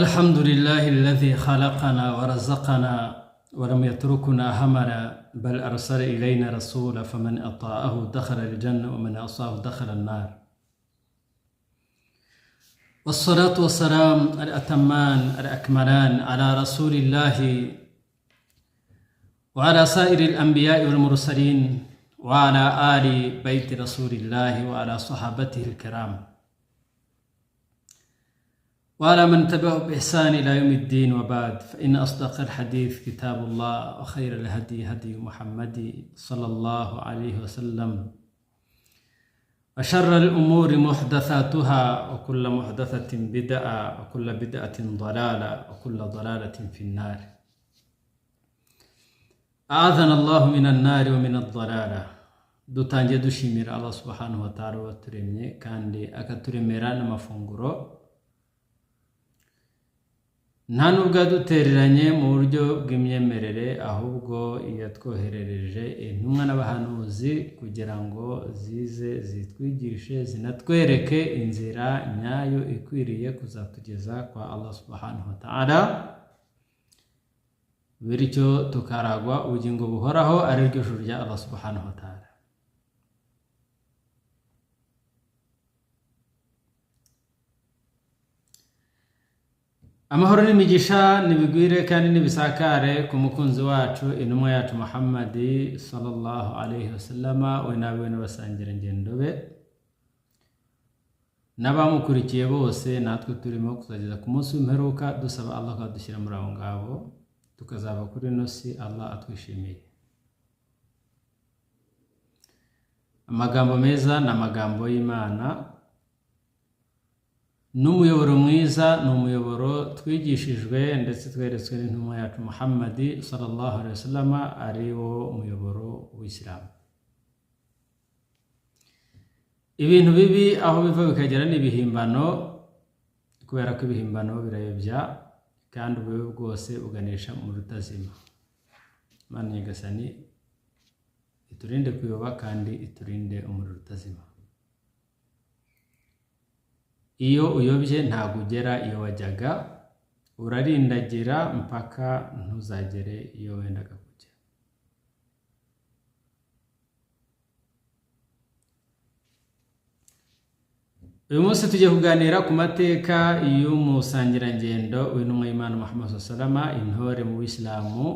الحمد لله الذي خلقنا ورزقنا ولم يتركنا هملا بل أرسل إلينا رسولا فمن أطاعه دخل الجنة ومن عصاه دخل النار. والصلاة والسلام الأتمان الأكملان على رسول الله وعلى سائر الأنبياء والمرسلين وعلى آل بيت رسول الله وعلى صحابته الكرام وعلى من تبعه بإحسان إلى يوم الدين. وبعد، فإن أصدق الحديث كتاب الله وخير الهدي هدي محمد صلى الله عليه وسلم وشر الأمور محدثاتها وكل محدثة بدعة وكل بدعة ضلالة وكل ضلالة في النار. أعاذنا الله من النار ومن الضلالة. Dutangiye dushimira Allah subhanahu wa ta'ala waturemye kandi akaturemera n'amafunguro, nta nubwo yadutereranye mu buryo bw'imyemerere, ahubwo yatwoherereje intumwa n'abahanuzi kugira ngo zize zitwigishe zinatwereke inzira nyayo ikwiriye kuzatugeza kwa Allah subhanahu wa ta'ala, bityo tukaragwa ubugingo buhoraho ari ryo juru rya Allah subhanahu wa ta'ala. Amahoro n'imigisha nibigwire kandi nibisakare ku mukunzi wacu intumwa yacu Muhammad sallallahu alaihi wasallama, we nawe n'abasangira ingendo be n'abamukurikiye bose, natwe turimo kuzageza ku munsi w'imperuka, dusaba Allah kadushyira muri abo ngabo tukazaba kuri ino si Allah atwishimiye. Amagambo meza ni amagambo y'Imana, n'umuyoboro mwiza ni umuyoboro twigishijwe ndetse tweretswe n'intumwa yacu Muhammad sallallahu alaihi wasallam, ari wo muyoboro w'Isilamu. Ibintu bibi aho biva bikagera n'ibihimbano, kubera ko ibihimbano birayobya kandi ububi bwose uganisha mu rutazima. Imana nyagasani iturinde kuyoba kandi iturinde umuriro utazima. Iyo uyobye ntabwo ugera iyo wajyaga, urarindagira mpaka ntuzagere iyo wendaga kujya. Uyu munsi tugiye kuganira ku mateka y'umusangirangendo w'intumwa y'Imana Muhammad sallallahu alaihi wasallam, intore mu Isilamu,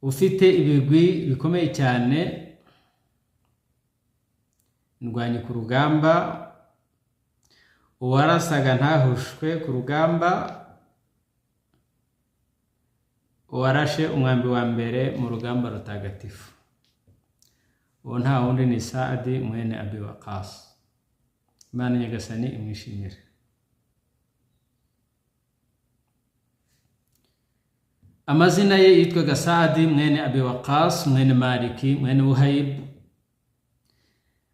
ufite ibigwi bikomeye cyane, ndwanyi ku rugamba, uwarasaga ntahushwe ku rugamba, uwarashe umwambi wa mbere mu rugamba rutagatifu. Uwo nta wundi ni Saadi mwene Abi Waqas. Imana nyagasani imwishimire. Amazina ye yitwaga Saadi mwene Abi Waqas mwene Maliki mwene Wuhayb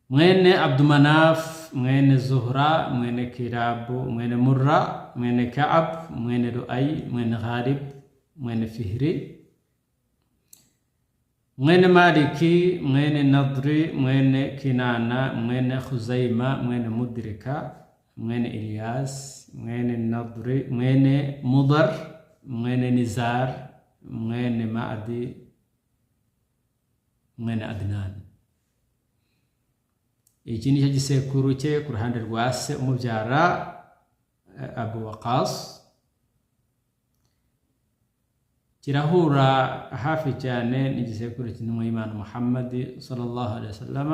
mwene Abdumanaf mwene Zuhra mwene Kirabu mwene Murra mwene Ka'ab mwene Lu'ay mwene Ghalib mwene Fihri mwene Maliki mwene Nadri mwene Kinana mwene Khuzaima mwene Mudrika mwene Ilyas mwene Nadri mwene Mudar mwene Nizar mwene Ma'di mwene Adnan. Iki ni cyo gisekuru cye ku ruhande rwa se umubyara Abu Waqas, kirahura hafi cyane n'igisekuru cy'intumwa y'Imana Muhammad sallallahu alaihi wasallam,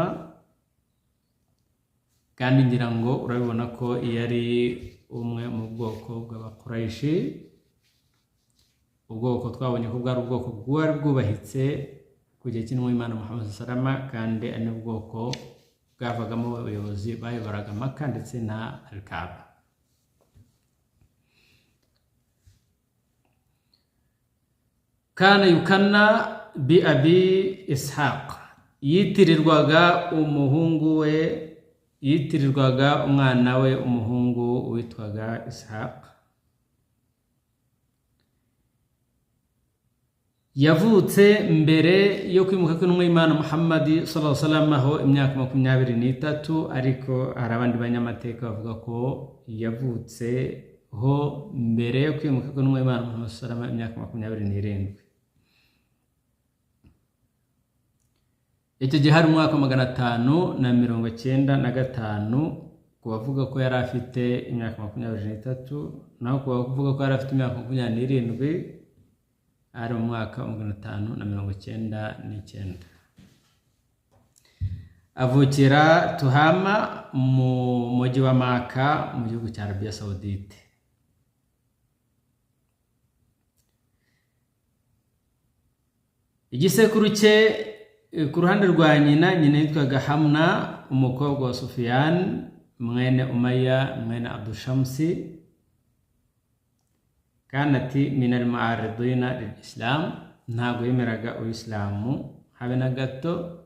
kandi ngira ngo urabibona ko yari umwe mu bwoko bw'Abakuraishi, ubwoko twabonye ko bwari ubwoko bwari bwubahitse ku gihe cy'intumwa y'Imana Muhammad sallallahu alaihi wasallam, kandi ari n'ubwoko bwavagamo abayobozi bayoboraga Maka ndetse na Al-Kaaba. Kana yukanna bi Abi Ishaq, yitirirwaga umuhungu we, yitirirwaga umwana we umuhungu witwaga Ishaq. yavutse mbere yo kwimuka kw'intumwa y'Imana Muhammad sallallahu alaihi wasallam aho imyaka 23, ariko hari abandi banyamateka bavuga ko yavutse ho mbere yo kwimuka kw'intumwa y'Imana Muhammad sallallahu alaihi wasallam imyaka 27. Icyo gihe hari umwaka 595 ku bavuga ko yari afite imyaka 23, naho ku bavuga ko yari afite imyaka 27 ari mu mwaka 599. Avukira Tuhama mu mujyi wa Maka mu gihugu cya Arabia Saudite. Igisekuru cye ku ruhande rwa nyina yitwaga Hamna, umukobwa wa Sufyan mwene Umayya mwene Abdul Shamsi, kanati minal mu'aridina lil Islam, ntabwo yemeraga Uislamu habe na gato,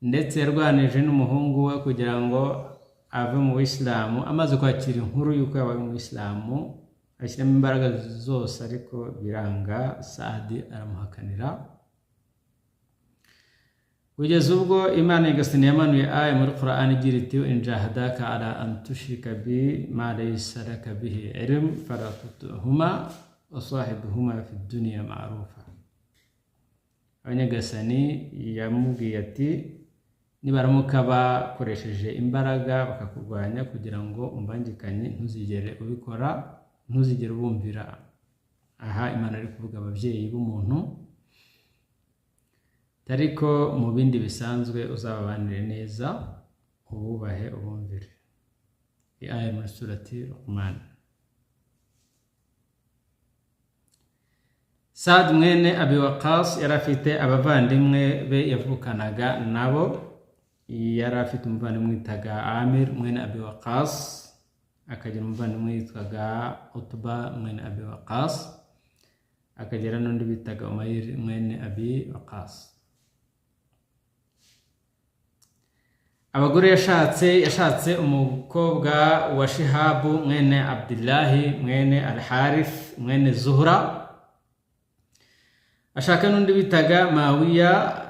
ndetse yarwanije n'umuhungu we kugira ngo ave mu Islamu. Amaze kwakira inkuru yuko yabaye mu Islamu ashyiramo imbaraga zose, ariko biranga. Saadi aramuhakanira kugeza ubwo Imana igasani yamanuye aya muri Qur'an igira iti in jahadaka ala an tushrika bi ma laysa laka bihi ilm fala tuti'huma wa sahibuhuma fi dunya ma'rufa. Abanyagasani yamubwiye ati nibaramuka bakoresheje imbaraga bakakurwanya kugira ngo umbangikanye, ntuzigere ubikora, ntuzigere ubumvira. Aha Imana ari kuvuga ababyeyi b'umuntu, ariko mu bindi bisanzwe uzababanire neza, ububahe, ubumvire. Aya muri surati Luqman. Saad mwene Abi Waqqas yari afite abavandimwe be yavukanaga nabo. Yari afite umuvandimwe witwaga Amir mwene Abi Waqqas, akagira umuvandimwe witwaga Utba mwene Abi Waqqas, akagira n'undi bitaga Umayr mwene Abi Waqqas. Abagore yashatse umukobwa wa Shihabu mwene Abdullahi mwene Al-Harith mwene Zuhra, ashaka n'undi bitaga Mawiya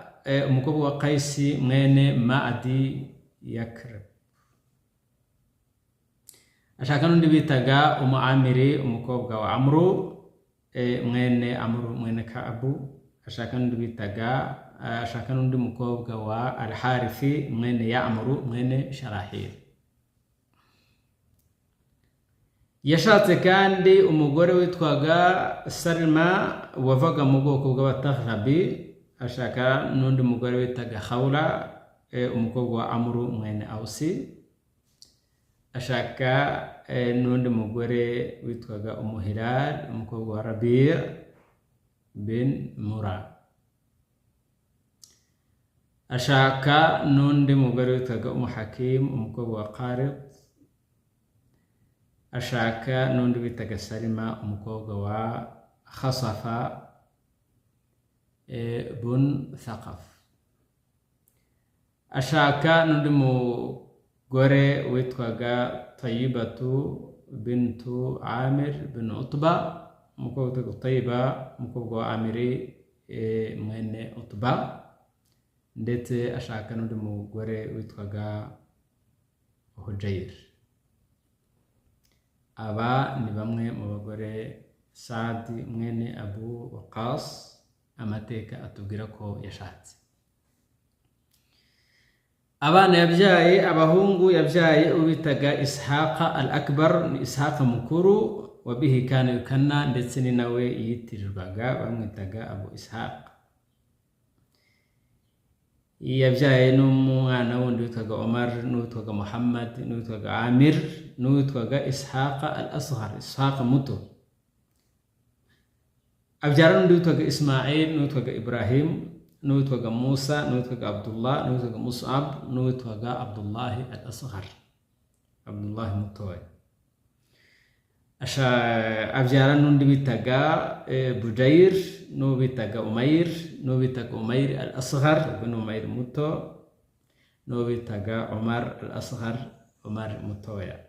umukobwa wa Qaisi mwene Ma'adi Yakrib, ashaka n'undi bitaga Amiri umukobwa wa Amru mwene Amru mwene Ka'abu, ashaka n'undi mukobwa wa Al-Harithi mwene Ya'muru mwene Sharahil. Yashatse kandi umugore witwaga Salma wavaga mu bwoko bw'Abataghlabi, ashaka n'undi mugore witwaga Khawla umukobwa wa Amru mwene Ausi, ashaka n'undi mugore witwaga Hilal umukobwa wa Rabi' bin Mura, ashaka n'undi mugore witwaga Hakim umukobwa wa Qarib, ashaka n'undi witwaga Salima umukobwa wa Khasafa bun Thaqaf, ashaka n'undi mugore witwaga Tayyibatu bintu Amir bin Utba umukobwa witwaga Tayyiba umukobwa wa Amiri mwene Utba, ndetse ashaka n'undi mugore witwaga Hujayr. Aba ni bamwe mu bagore Saadi mwene Abu Waqqas amateka atubwira ko yashatse. Abana yabyaye, abahungu yabyaye ubitaga Ishaqa al-Akbar, ni Ishaqa mukuru, wabihi kana yukanna, ndetse ni nawe yitirirwaga bamwitaga Abu Ishaq. Yabyaye n'umwana wundi witwaga Omar, n'uwitwaga Muhammad, n'uwitwaga Amir, n'uwitwaga Ishaqa al-Asghar, Ishaqa muto. Abyara n'undi witwaga Ismail, n'uwitwaga Ibrahim, n'uwitwaga Musa, n'uwitwaga Abdullah, n'uwitwaga Mus'ab, n'uwitwaga Abdullah al-Asghar, Abdullah mutoya. Abyara n'undi bitaga Budayr, n'uwo bitaga Umayr, n'uwo bitaga Umayr al-Asghar, ubwo ni Umayr muto, n'uwo bitaga Umar al-Asghar, Umar mutoya,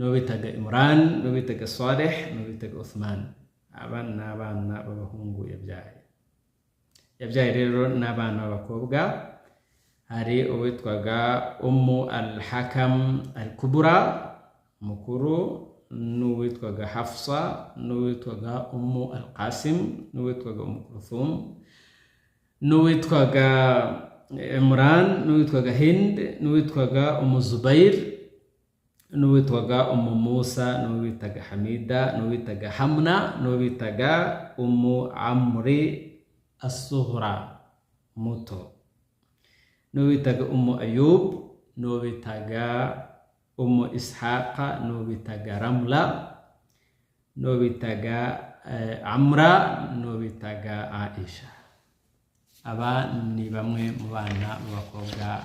n'uwo bitaga Imran, n'uwo bitaga Salih, n'uwo bitaga Uthman. aba ni abana b'abahungu yabyaye rero n'abana b'abakobwa. Hari uwitwaga al-Hakam al-Kubra mukuru, n'uwitwaga Hafsa, n'uwitwaga al-Qasim, n'uwitwaga Kulthum, n'uwitwaga Imran, n'uwitwaga Hind, n'uwitwaga Zubair, n'uwitwaga Musa, n'uwitwaga Hamida, n'uwitwaga Hamna, n'uwitwaga Amri as-Sughra muto, n'uwitwaga Ayub, n'uwitwaga Ishaqa, n'uwitwaga Ramla, n'uwitwaga Amra, n'uwitwaga Aisha. Aba ni bamwe mu bana b'abakobwa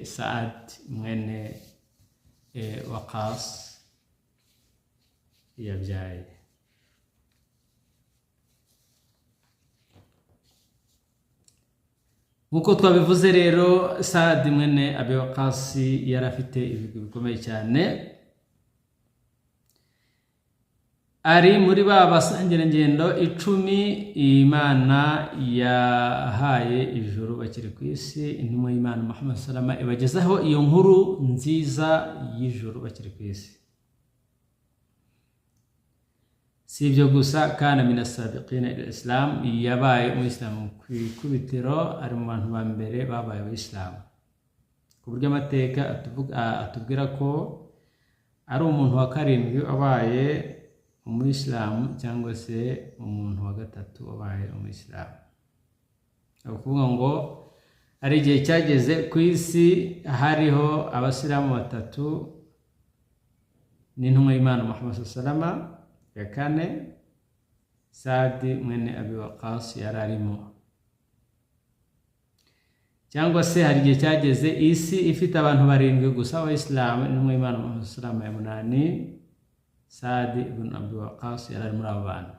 Saad mwene Waqas yabyaye. Nkuko twabivuze rero, Saad mwene Abi Waqas yari afite ibigwi bikomeye cyane. Ari muri ba basangirangendo 10 Imana yahaye ijuru bakiri ku isi. Intumwa y'Imana Muhammad salama ibagezaho iyo nkuru nziza y'ijuru bakiri ku isi. Si ibyo gusa, kana min as-sabiqina ila islam, yabaye umuyisilamu ku ikubitiro, ari mu bantu ba mbere babaye abayisilamu, ku buryo amateka atubwira ko ari umuntu wa karindwi wabaye umuyisilamu, cyangwa se umuntu wa gatatu wabaye umuyisilamu. Ni ukuvuga ngo ari igihe cyageze ku isi hariho abasilamu 3 n'intumwa y'Imana Muhammad salama ya kane, Saad mwene Abi Waqas yari arimo. Cyangwa se hari igihe cyageze isi ifite abantu 7 gusa abayisilamu, intumwa y'Imana Muhammad salama ya 8, Saad ibn Abi Waqas yari muri abo bantu.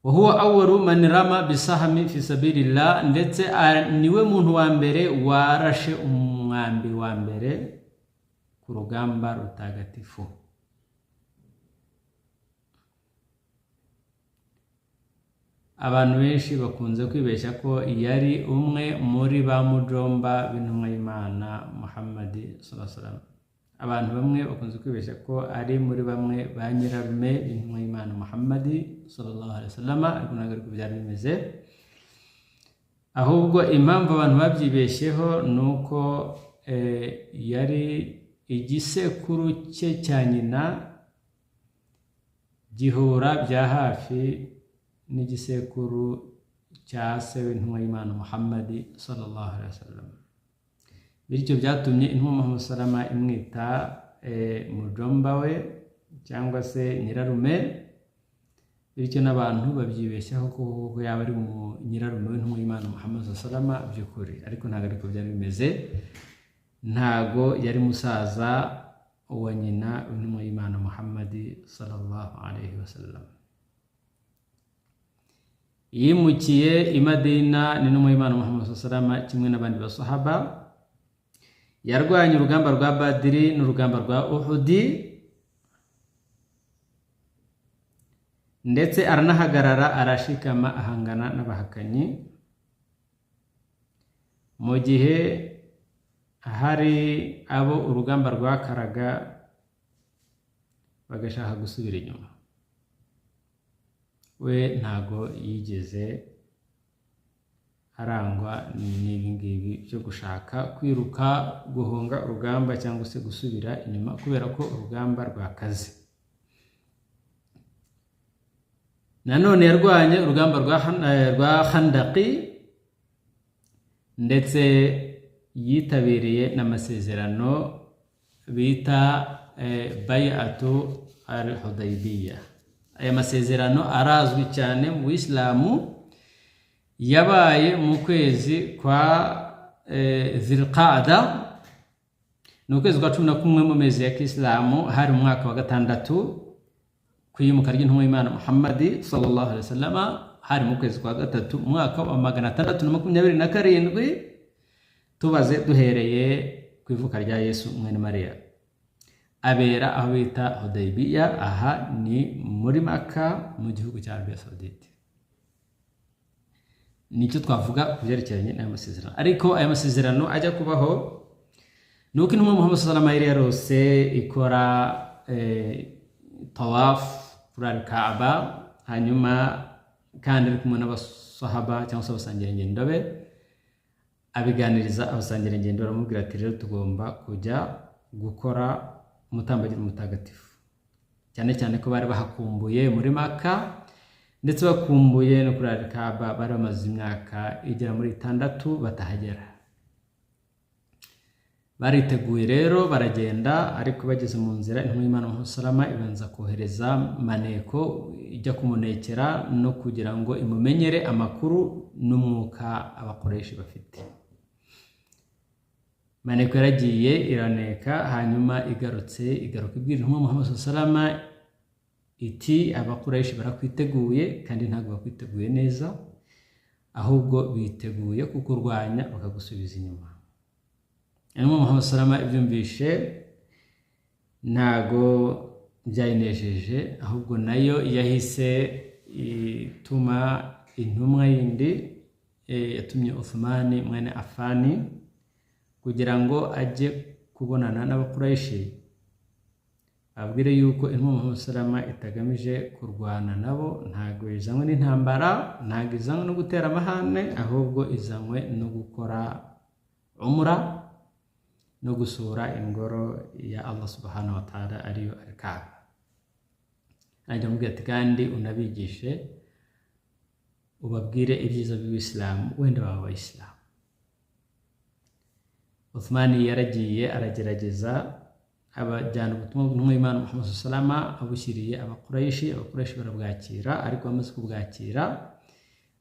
Wa huwa awwalu man rama bisahmi fi sabilillah, ndetse niwe muntu wa mbere warashe umwambi wa mbere ku rugamba rutagatifu. Abantu benshi bakunze kwibeshya ko yari umwe muri ba mujomba b'intumwa y'Imana Muhammad sallallahu alaihi wasallam. Abantu bamwe bakunze kwibeshya ko ari muri bamwe ba nyirarume b'intumwa y'Imana Muhammad sallallahu alaihi wasallam, ariko ntabwo ariko byari bimeze. Ahubwo impamvu abantu babyibeshyeho nuko yari igisekuru cye cya nyina gihura bya hafi n'igisekuru cya se w'intumwa y'Imana Muhammad sallallahu alaihi wasallam. Bityo byatumye intumwa Muhammad salama imwita mujomba we cyangwa se nyirarume. Bityo n'abantu babyibeshyaho ko yaba ari mu nyirarume w'intumwa y'Imana Muhammad salama by'ukuri, ariko ntabwo ariko byari bimeze. Ntago yari musaza wa nyina w'intumwa y'Imana Muhammad sallallahu alaihi wasallam. Yimukiye i Madina n'intumwa y'Imana Muhammad salama kimwe n'abandi basahaba. Yarwanye urugamba rwa Badiri n'urugamba rwa Uhudi, ndetse aranahagarara arashikama ahangana n'abahakanyi. Mu gihe hari abo urugamba rwakaraga bagashaka gusubira inyuma, we ntago yigeze arangwa n'ibingibi byo gushaka kwiruka guhunga urugamba cyangwa se gusubira inyuma, kubera ko urugamba rwakaze. Nanone yarwanye urugamba rwa Khandaqi, ndetse yitabiriye n'amasezerano bita Bay'atu al-Hudaybiyah. Aya masezerano arazwi cyane mu Islamu, yabaye mu kwezi kwa Dhul-Qa'da, ni ukwezi kwa 11 mu mezi ya Kiislamu, hari mu mwaka wa 6 kwimuka ry'intumwa y'Imana Muhammad sallallahu alaihi wasallam, hari mu kwezi kwa 3 mu mwaka wa 627 tubaze duhereye ku ivuka rya Yesu mwene Mariya. abera aho bita Hudaybiya. Aha ni muri Maka mu gihugu cya Arabia Saudite. Nicyo twavuga ku byerekeranye n'aya masezerano. Ariko aya masezerano ajya kubaho nuko intumwa Muhammad sallallahu alaihi wasallam yarose ikora tawaf kuri al-Kaaba, hanyuma kandi ari kumwe n'abasahaba cyangwa se abasangirangendo be, abiganiriza abasangirangendo, baramubwira ati rero tugomba kujya gukora umutambagiro mutagatifu, cyane cyane ko bari bahakumbuye muri Maka ndetse bakumbuye no kuri al-Kaaba, bari bamaze imyaka igera muri 6 batahagera. Bariteguye rero baragenda, ariko bageze mu nzira intumwa y'Imana Muhammad salama ibanza kohereza maneko ijya kumunekera no kugira ngo imumenyere amakuru n'umwuka abakoresha bafite. Maneko yaragiye iraneka, hanyuma igaruka ibwira intumwa Muhammad salama iti abakoresha barakwiteguye kandi ntabwo bakwiteguye neza, ahubwo biteguye kukurwanya bakagusubiza inyuma. Intumwa Muhammad salama ibyumvishe ntago byayinejeje, ahubwo nayo yahise ituma intumwa yindi yatumye Uthmani mwene Affani kugira ngo ajye kubonana n'abakuraishi, abwire yuko intumwa Muhammad salama itagamije kurwana nabo, ntago izanywe n'intambara, ntago izanywe no gutera amahane, ahubwo izanywe no gukora umra no gusura ingoro ya Allah subhanahu wa ta'ala ariyo al-Kaaba. Ajya mubwira ati kandi unabigishe ubabwire ibyiza by'Islam, wenda baba Islam. Uthmani yaragiye aragerageza abajyana ubutumwa bw'intumwa y'Imana Muhammad salama abushyiriye abakuraishi barabwakira, ariko bamaze kubwakira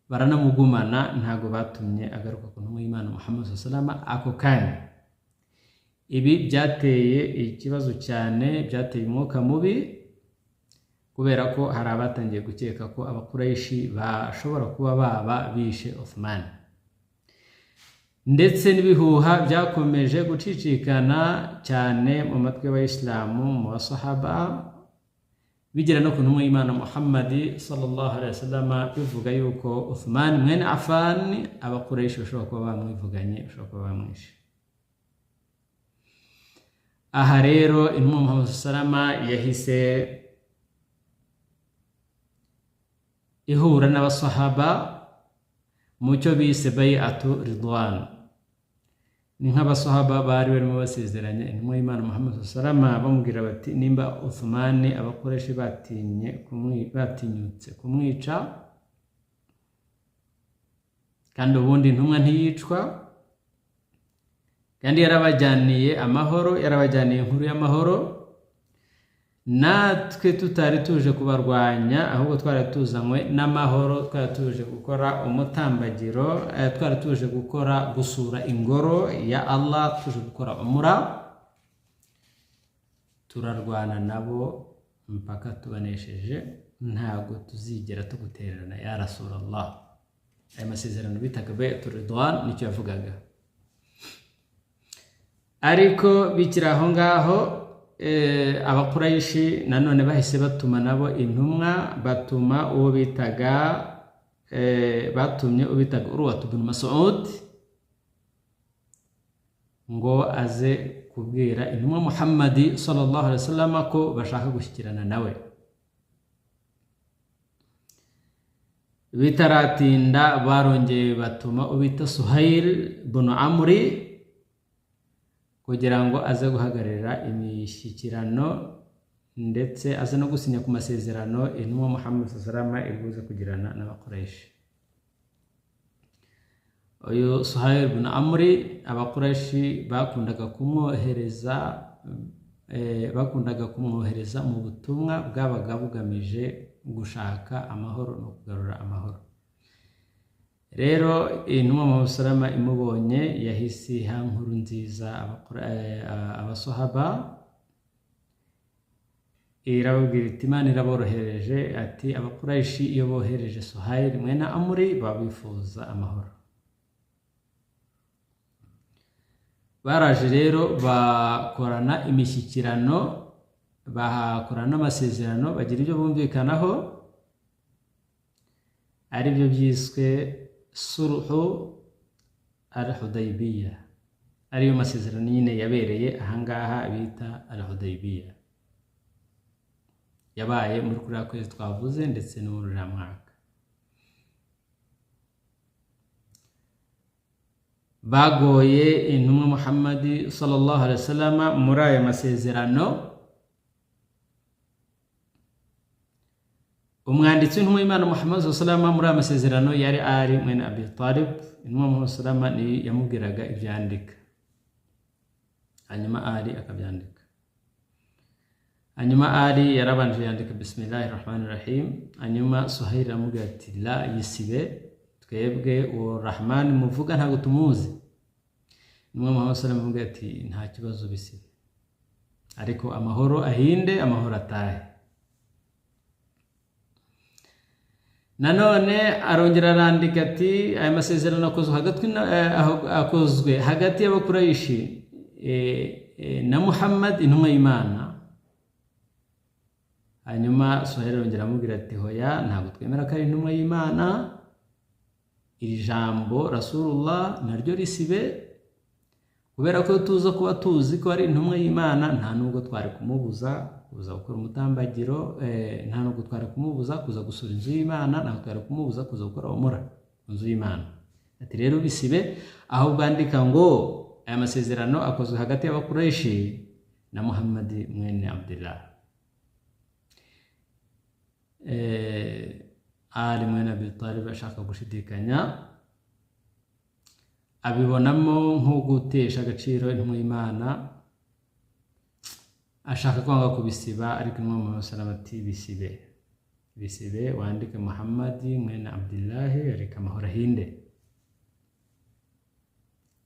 baranamugumana, ntago batumye agaruka ku ntumwa y'Imana Muhammad salama ako kanya. Ibi byateye ikibazo cyane, byateye umwuka mubi, kubera ko hari abatangiye gukeka ko abakuraishi bashobora kuba baba bishe Uthman, ndetse n'ibihuha byakomeje gucicikana cyane mu matwi y'abayisilamu, mu basahaba, bigera no ku ntumwa y'Imana Muhammad sallallahu alaihi wasallam, bivuga yuko Uthman mwene Affan abakuraishi bashobora kuba bamwivuganye, bashobora kuba bamwishe. Aha rero intumwa Muhammad salama yahise ihura n'abasahaba mu cyo bise bay'atu ridwan. Ni nk'abasahaba bari barimo basezeranye intumwa y'Imana Muhammad salama, bamubwira bati nimba Uthman abakoresha batinyutse kumwica, kandi ubundi intumwa ntiyicwa, kandi yarabajyaniye amahoro, yarabajyaniye inkuru y'amahoro, natwe tutari tuje kubarwanya, ahubwo twari tuzanywe n'amahoro, twari tuje gukora umutambagiro, twari tuje gusura ingoro ya Allah, tuje gukora umra, turarwana nabo mpaka tubanesheje, ntago tuzigera tugutererana ya Rasulullah. Aya masezerano bitaga bay'atu ridwan nicyo yavugaga. Ariko bikiri aho ngaho, abakuraishi nanone bahise batuma nabo intumwa, batumye ubitaga Urwa ibn Mas'ud ngo aze kubwira intumwa Muhammad sallallahu alaihi wasallam ko bashaka gushyikirana nawe. Bitaratinda barongeye batuma ubita Suhail ibn Amri kugira ngo aze guhagararira imishyikirano, ndetse aze no gusinya ku masezerano intumwa Muhammad sallallahu alaihi wasallam ibuze kugirana n'abakuraishi. Uyu Suhail ibn Amri abakuraishi bakundaga kumwohereza mu butumwa bwabaga bugamije gushaka amahoro no kugarura amahoro. Rero intumwa Muhammad salama imubonye yahise iha nkuru nziza abasahaba, irababwira iti Imana iraborohereje, ati abakuraishi iyo bohereje Suhail mwene Amri babifuza amahoro. Baraje rero bakorana imishyikirano bahakorana n'amasezerano bagira ibyo bumvikanaho ari byo byiswe sulhu al-Hudaybiyah, ariyo masezerano nyine yabereye ahangaha bita al-Hudaybiyah, yabaye muri kuriya kwezi twavuze ndetse no muri uriya mwaka. Bagoye intumwa Muhammad sallallahu alaihi wasallam muri aya masezerano. Umwanditsi w'intumwa y'Imana Muhammad sallallahu alaihi wasallam muri aya masezerano yari Ali mwene Abi Talib. Intumwa Muhammad sallallahu alaihi wasallam ni yamubwiraga ibyandika, hanyuma Ali akabyandika. Hanyuma Ali yarabanje yandika bismillahir rahmanir rahim, hanyuma Suhail amubwira ati la yisibe, twebwe uwo Rahman muvuga ntabwo tumuzi. Intumwa Muhammad sallallahu alaihi wasallam amubwira ati nta kibazo bisibe, ariko amahoro ahinde, amahoro atahe. Nanone arongera arandika ati aya masezerano akozwe hagati y'Abakuraishi na Muhammad intumwa y'Imana. Hanyuma Suhail arongera amubwira ati hoya ntabwo twemera ko ari intumwa y'Imana, iri jambo Rasulullah naryo risibe, kubera ko tuza kuba tuzi ko ari intumwa y'Imana nta nubwo twari kumubuza kuza gukora umutambagiro, nta nubwo twari kumubuza kuza gusura inzu y'Imana, ntabwo twari kumubuza kuza gukora umura inzu y'Imana. Ati rero bisibe, aho bandika ngo aya masezerano akozwe hagati y'Abakuraishi na Muhammad mwene Abdullah. Ali mwene Abi Talib ashaka gushidikanya, abibonamo nko gutesha agaciro intumwa y'Imana, ashaka kwanga kubisiba, ariko intumwa Muhammad sallallahu alaihi wasallam ati bisibe, wandike Muhammad mwene Abdullah, ariko amahoro ahinde.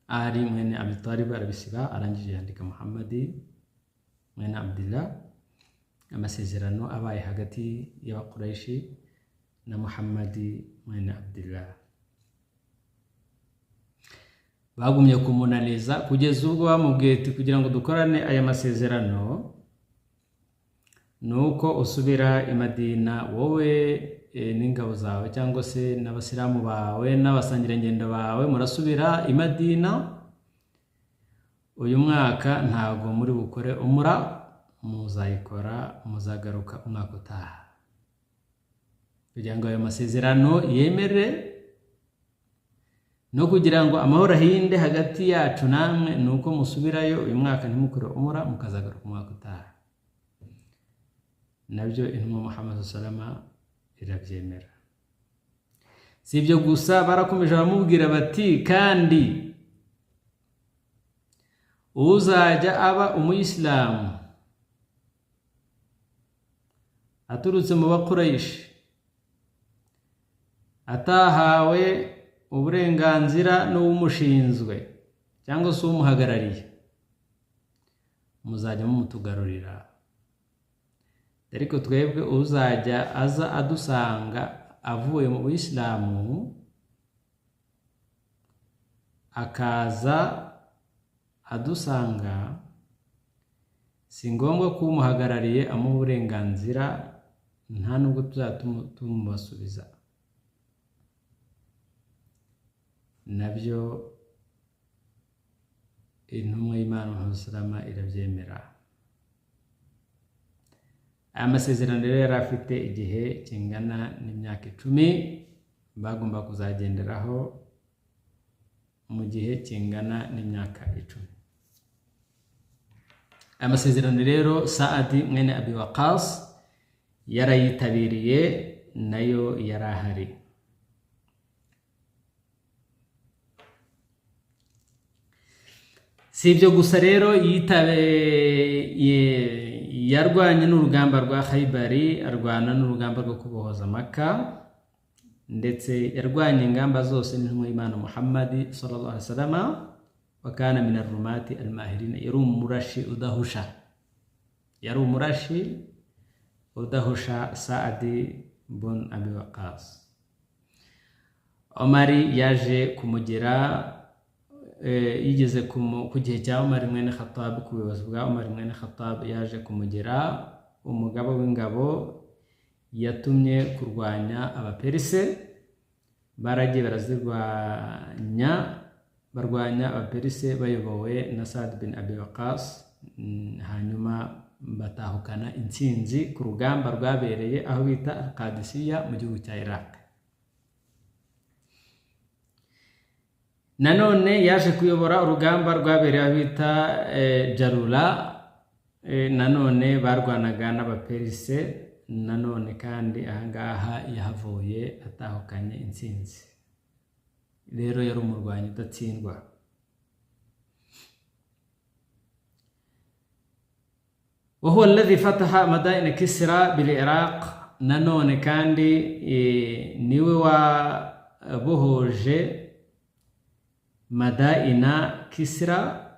Ali mwene Abi Talib arabisiba, arangije yandika Muhammad mwene Abdullah. Amasezerano abaye hagati y'Abakuraishi na Muhammad mwene Abdullah. Bagumye kumunaniza kugeza ubwo bamubwiye ati kugira ngo dukorane aya masezerano nuko usubira i Madina wowe n'ingabo zawe, cyangwa se n'abasilamu bawe n'abasangirangendo bawe, murasubira i Madina. Uyu mwaka ntabwo muri bukore umura, muzayikora muzagaruka umwaka utaha, kugira ngo ayo masezerano yemere no kugira ngo amahoro ahinde hagati yacu namwe, nuko musubirayo uyu mwaka ntimukore umura, mukazagaruka umwaka utaha. Nabyo intumwa Muhammad sallallahu alaihi wasallam irabyemera. Si ibyo gusa, barakomeje bamubwira bati kandi uzajya aba umuyisilamu aturutse mu Bakuraishi atahawe uburenganzira n'umushinzwe cyangwa se umuhagarariye, muzajya mumutugarurira. Ariko twebwe uzajya aza adusanga avuye mu Buyisilamu, akaza adusanga, si ngombwa ko umuhagarariye amuha uburenganzira, nta nubwo tuzatumusubiza. Nabyo intumwa y'Imana Muhammad sallallahu alaihi wasallam irabyemera. Aya masezerano rero yari afite igihe kingana n'imyaka 10 bagomba kuzagenderaho mu gihe kingana n'imyaka 10. Aya masezerano rero Saadi mwene Abi Waqas yarayitabiriye, nayo yarahari. Si ibyo gusa rero yarwanye n'urugamba rwa Khaybari, arwana n'urugamba rwo kubohoza Makka, ndetse yarwanye ingamba zose n'intumwa y'Imana Muhammad sallallahu alaihi wasallam. Wa kana min ar-rumati al-mahirin, yari umurashi udahusha Saadi bin Abi Waqas. Omari yaje kumugera, yigeze ku gihe cya Umar mwene Khattab, ku buyobozi bwa Umar mwene Khattab yaje kumugera umugaba w'ingabo yatumye kurwanya abaperise. Baragiye barwanya abaperise bayobowe na Saad bin Abi Waqqas, hanyuma batahukana intsinzi ku rugamba rwabereye aho bita Al-Qadisiyya mu gihugu cya Iraq. Nanone yaje kuyobora urugamba rwabereye aho bita Jarula, nanone barwanaga n'abaperise, nanone kandi ahangaha yahavuye atahukanye intsinzi. Rero yari umurwanyi udatsindwa. وهو الذي فتح مدائن كسرى بالعراق, nanone kandi niwe wabohoje madaina Kisra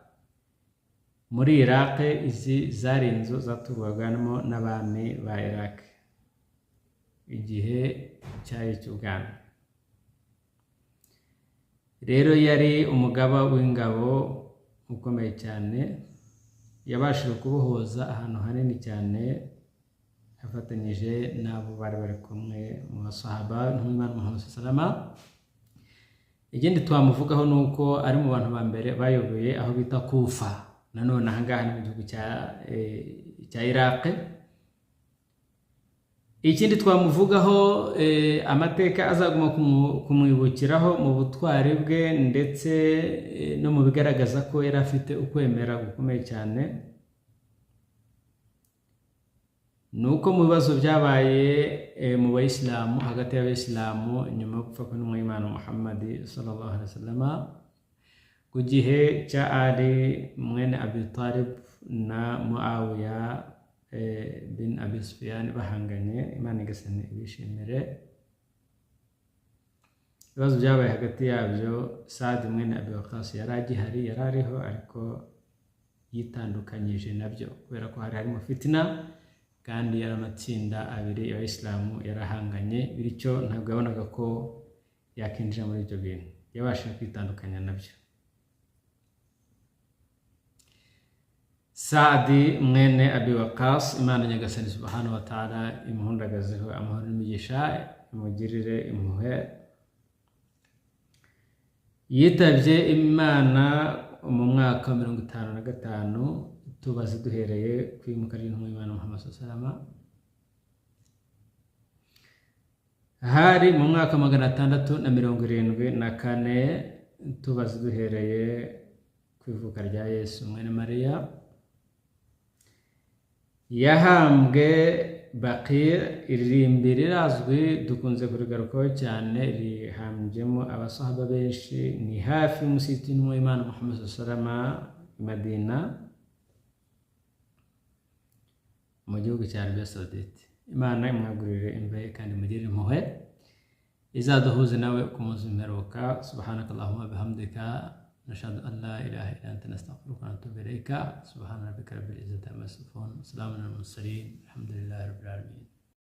muri Iraq. Izi zari inzu zaturwagamo n'abami ba Iraq igihe cyari cy'ubwami. Rero yari umugaba w'ingabo ukomeye cyane, yabashije kubohoza ahantu hanini cyane afatanyije n'abo bari bari kumwe mu basahaba n'Umwami Muhammad sallallahu. Ikindi twamuvugaho nuko ari mu bantu ba mbere bayoboye aho bita Kufa, nanone ahangaha ni mu gihugu cya Iraq. Ikindi twamuvugaho amateka azaguma kumwibukiraho mu butwari bwe ndetse no mu bigaragaza ko yari afite ukwemera gukomeye cyane, nuko mu bibazo byabaye mu bayisilamu, hagati y'abayisilamu nyuma yo gupfa kw'Intumwa Muhammad sallallahu alaihi wasallam, ku gihe cya Ali mwene Abi Talib na Muawiya bin Abi Sufyan bahanganye, Imana igasane ibishimire. Ibibazo byabaye hagati yabyo, Saad mwene Abi Waqqas yari agihari, yari ariho, ariko yitandukanyije nabyo kubera ko hari harimo fitina kandi yari amatsinda abiri y'abayisilamu yarahanganye, bityo ntabwo yabonaga ko yakinjira muri ibyo bintu, yabashije kwitandukanya nabyo. Saad mwene Abi Waqqas, Imana nyagasani subhanahu wa ta'ala imuhundagazeho amahoro n'imigisha, imugirire impuhwe. Yitabye Imana mu mwaka wa 55, tubaze duhereye ku imuka ry'Intumwa y'Imana Muhammad sallallahu. Hari mu mwaka 674, tubaze duhereye ku ivuka rya Yesu mwene Mariya. Yahambwe Baqi, irimbi rirazwi dukunze kurigarukaho cyane, rihambyemo abasahaba benshi, ni hafi y'umusiti w'Intumwa y'Imana Muhammad sallallahu i Madina mu gihugu cya Arabia Saudite. Imana imwagurire imbe kandi mugirire impuhwe, izaduhuze nawe ku munsi w'imperuka. Subhanakallahumma bihamdika, nashhadu an la ilaha illa anta, nastaghfiruka wa natubu ilayka. Subhana rabbika rabbil izzati amma yasifun, salamun alal mursalin, alhamdulillahi rabbil alamin.